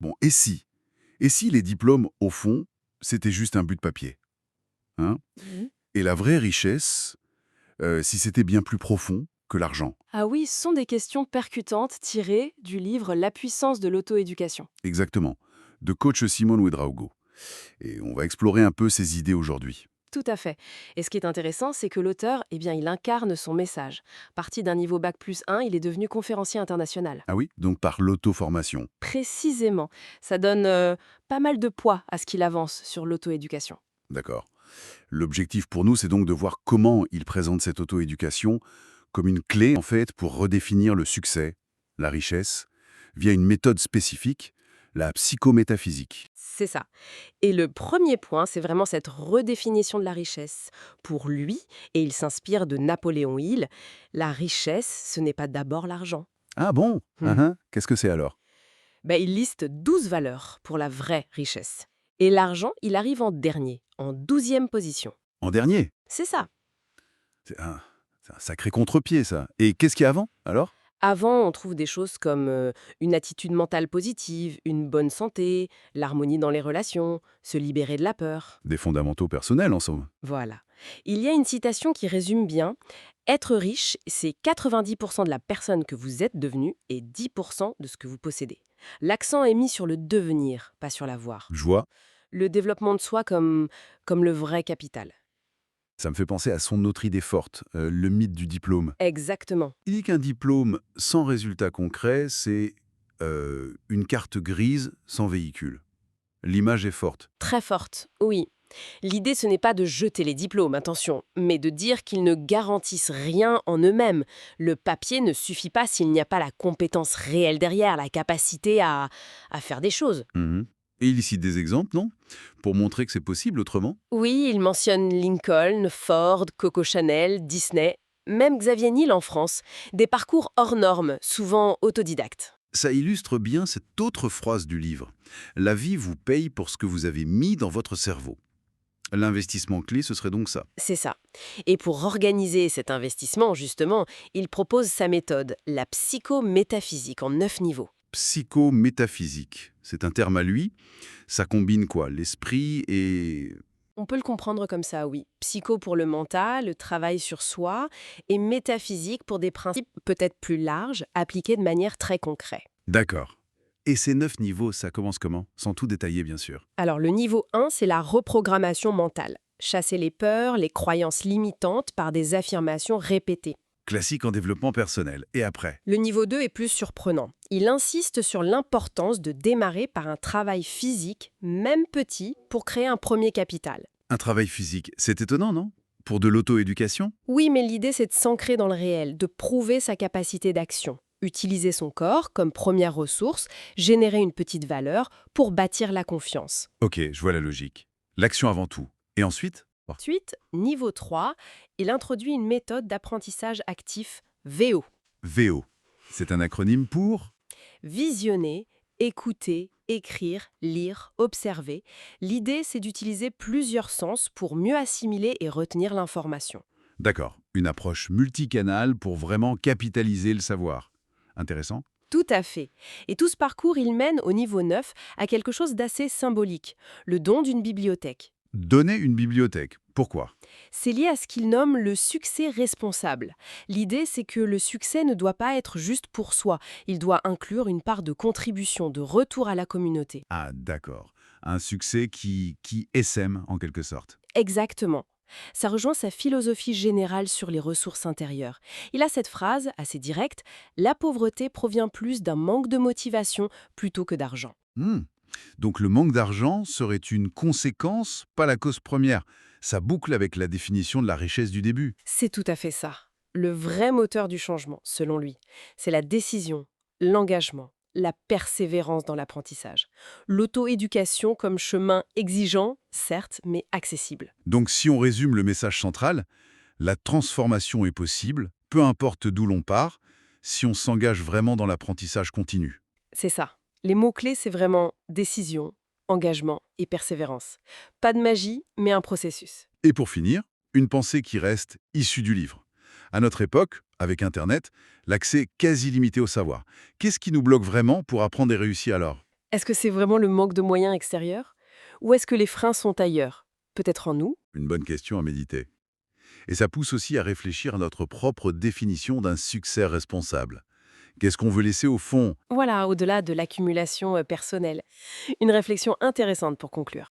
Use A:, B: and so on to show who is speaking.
A: Bon, et si? Et si les diplômes, au fond, c'était juste un but de papier, hein?
B: Mhm.
A: Et la vraie richesse, si c'était bien plus profond que l'argent?
B: Ah oui, ce sont des questions percutantes tirées du livre La puissance de l'auto-éducation.
A: Exactement. De coach Simone Ouedraogo. Et on va explorer un peu ces idées aujourd'hui.
B: Tout à fait. Et ce qui est intéressant, c'est que l'auteur, eh bien, il incarne son message. Parti d'un niveau bac+1, il est devenu conférencier international.
A: Ah oui? Donc par l'auto-formation.
B: Précisément. Ça donne pas mal de poids à ce qu'il avance sur l'auto-éducation.
A: D'accord. L'objectif pour nous, c'est donc de voir comment il présente cette auto-éducation comme une clé, en fait, pour redéfinir le succès, la richesse, via une méthode spécifique, la psychométaphysique.
B: C'est ça. Et le premier point, c'est vraiment cette redéfinition de la richesse. Pour lui, et il s'inspire de Napoléon Hill, la richesse, ce n'est pas d'abord l'argent.
A: Ah bon?
B: Hmm.
A: Qu'est-ce que c'est alors?
B: Il liste 12 valeurs pour la vraie richesse. Et l'argent, il arrive en dernier, en 12e position.
A: En dernier?
B: C'est ça.
A: C'est un sacré contre-pied, ça. Et qu'est-ce qu'il y a avant, alors?
B: Avant, on trouve des choses comme une attitude mentale positive, une bonne santé, l'harmonie dans les relations, se libérer de la peur.
A: Des fondamentaux personnels, en somme.
B: Voilà. Il y a une citation qui résume bien: être riche, c'est 90% de la personne que vous êtes devenue et 10% de ce que vous possédez. L'accent est mis sur le devenir, pas sur l'avoir.
A: Je vois.
B: Le développement de soi comme le vrai capital.
A: Ça me fait penser à son autre idée forte, le mythe du diplôme.
B: Exactement.
A: Il dit qu'un diplôme sans résultat concret, c'est une carte grise sans véhicule. L'image est forte.
B: Très forte, oui. L'idée, ce n'est pas de jeter les diplômes, attention, mais de dire qu'ils ne garantissent rien en eux-mêmes. Le papier ne suffit pas s'il n'y a pas la compétence réelle derrière, la capacité à faire des choses.
A: Mhm. Et il cite des exemples, non? Pour montrer que c'est possible autrement.
B: Oui, il mentionne Lincoln, Ford, Coco Chanel, Disney, même Xavier Niel en France. Des parcours hors normes, souvent autodidactes.
A: Ça illustre bien cette autre phrase du livre. La vie vous paye pour ce que vous avez mis dans votre cerveau. L'investissement clé, ce serait donc ça.
B: C'est ça. Et pour organiser cet investissement, justement, il propose sa méthode, la psychométaphysique en 9 niveaux.
A: Psychométaphysique, c'est un terme à lui. Ça combine quoi? L'esprit et...
B: On peut le comprendre comme ça, oui. Psycho pour le mental, le travail sur soi, et métaphysique pour des principes peut-être plus larges, appliqués de manière très concrète.
A: D'accord. Et ces 9 niveaux, ça commence comment? Sans tout détailler, bien sûr.
B: Alors le niveau 1, c'est la reprogrammation mentale. Chasser les peurs, les croyances limitantes par des affirmations répétées.
A: Classique en développement personnel. Et après?
B: Le niveau 2 est plus surprenant. Il insiste sur l'importance de démarrer par un travail physique, même petit, pour créer un premier capital.
A: Un travail physique, c'est étonnant, non? Pour de l'auto-éducation?
B: Oui, mais l'idée, c'est de s'ancrer dans le réel, de prouver sa capacité d'action. Utiliser son corps comme première ressource, générer une petite valeur pour bâtir la confiance.
A: Ok, je vois la logique. L'action avant tout. Et ensuite?
B: Ensuite, niveau 3, il introduit une méthode d'apprentissage actif VO.
A: VO. C'est un acronyme pour?
B: Visionner, écouter, écrire, lire, observer. L'idée, c'est d'utiliser plusieurs sens pour mieux assimiler et retenir l'information.
A: D'accord. Une approche multicanale pour vraiment capitaliser le savoir. Intéressant.
B: Tout à fait. Et tout ce parcours, il mène au niveau 9 à quelque chose d'assez symbolique, le don d'une bibliothèque.
A: Donner une bibliothèque. Pourquoi?
B: C'est lié à ce qu'il nomme le succès responsable. L'idée, c'est que le succès ne doit pas être juste pour soi, il doit inclure une part de contribution, de retour à la communauté.
A: Ah, d'accord. Un succès qui essaime, en quelque sorte.
B: Exactement. Ça rejoint sa philosophie générale sur les ressources intérieures. Il a cette phrase, assez directe: la pauvreté provient plus d'un manque de motivation plutôt que d'argent.
A: Hmm. Donc le manque d'argent serait une conséquence, pas la cause première. Ça boucle avec la définition de la richesse du début.
B: C'est tout à fait ça. Le vrai moteur du changement, selon lui, c'est la décision, l'engagement, la persévérance dans l'apprentissage. L'auto-éducation comme chemin exigeant, certes, mais accessible.
A: Donc si on résume le message central, la transformation est possible, peu importe d'où l'on part, si on s'engage vraiment dans l'apprentissage continu.
B: C'est ça. Les mots-clés, c'est vraiment décision, engagement et persévérance. Pas de magie, mais un processus.
A: Et pour finir, une pensée qui reste issue du livre. À notre époque, avec Internet, l'accès quasi limité au savoir. Qu'est-ce qui nous bloque vraiment pour apprendre et réussir alors?
B: Est-ce que c'est vraiment le manque de moyens extérieurs? Ou est-ce que les freins sont ailleurs? Peut-être en nous?
A: Une bonne question à méditer. Et ça pousse aussi à réfléchir à notre propre définition d'un succès responsable. Qu'est-ce qu'on veut laisser au fond?
B: Voilà, au-delà de l'accumulation personnelle. Une réflexion intéressante pour conclure.